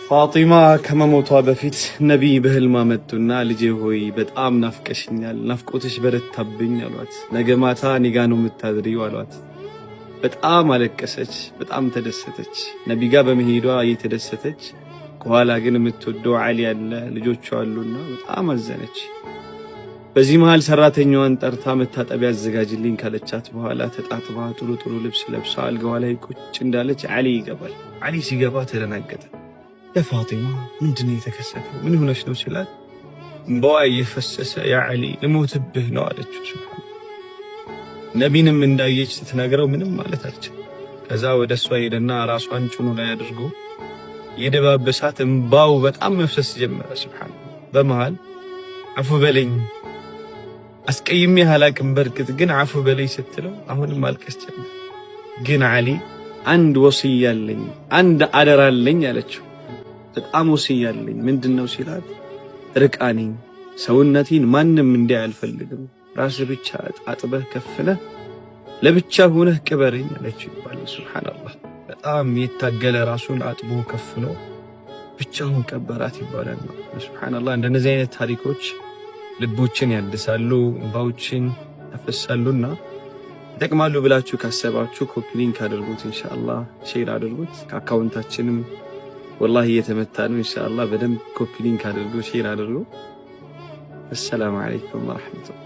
ፋጢማ ከመሞቷ በፊት ነቢይ በህልማ መጡና ልጄ ሆይ በጣም ናፍቀሽኛል፣ ናፍቆትሽ በረታብኝ አሏት። ነገ ማታ እኔ ጋ ነው የምታድሪው አሏት። በጣም አለቀሰች፣ በጣም ተደሰተች። ነቢይ ጋ በመሄዷ እየተደሰተች ከኋላ ግን የምትወደው ዓሊ ያለ ልጆቿ አሉና በጣም አዘነች። በዚህ መሃል ሰራተኛዋን ጠርታ መታጠቢያ አዘጋጅልኝ ካለቻት በኋላ ተጣጥባ ጥሩ ልብስ ለብሳ አልጋዋ ላይ ቁጭ እንዳለች ዓሊ ይገባል። ዓሊ ሲገባ ተደናገጠ። ለፋጢማ ምንድነው የተከሰተው? ምን ሆነሽ ነው ሲላት እንባዋ እየፈሰሰ ያ ዓሊ ልሞትብህ ነው አለችው። ሱብሃን ነቢንም እንዳየች ስትነግረው ምንም ማለት አልቻለም። ከዛ ወደ እሷ ሄደና ራሷን ጭኑ ላይ አድርጎ የደባበሳት እንባው በጣም መፍሰስ ጀመረ። ሱብሃን በመሃል አፉ በለኝ አስቀይሜ አላቅም በርግጥ ግን አፉ በለኝ ስትለው አሁንም ማልቀስ ጀመረ። ግን ዓሊ አንድ ወሲያ አለኝ፣ አንድ አደራ አለኝ አለችው። በጣም ወሲያ አለኝ ምንድነው ሲላት ርቃኔኝ ሰውነቴን ማንም እንዲያይ አልፈልግም፣ ራስ ብቻ አጥበህ ከፍለህ ለብቻ ሆነህ ቅበረኝ አለችው ይባላል። ሱብሃንአላህ በጣም የታገለ ራሱን አጥቦ ከፍሎ ብቻውን ቀበራት ይባላል። ሱብሃንአላህ እንደነዚህ አይነት ታሪኮች ልቦችን ያድሳሉ፣ እንባዎችን ያፈሳሉና ይጠቅማሉ ብላችሁ ካሰባችሁ ኮፒ ሊንክ አድርጉት፣ ኢንሻአላህ ሼር አድርጉት። ከአካውንታችንም ወላሂ እየተመታ ነው። ኢንሻአላህ በደንብ ኮፒ ሊንክ አድርጉ፣ ሼር አድርጉ። አሰላሙ አለይኩም ወራህመቱላህ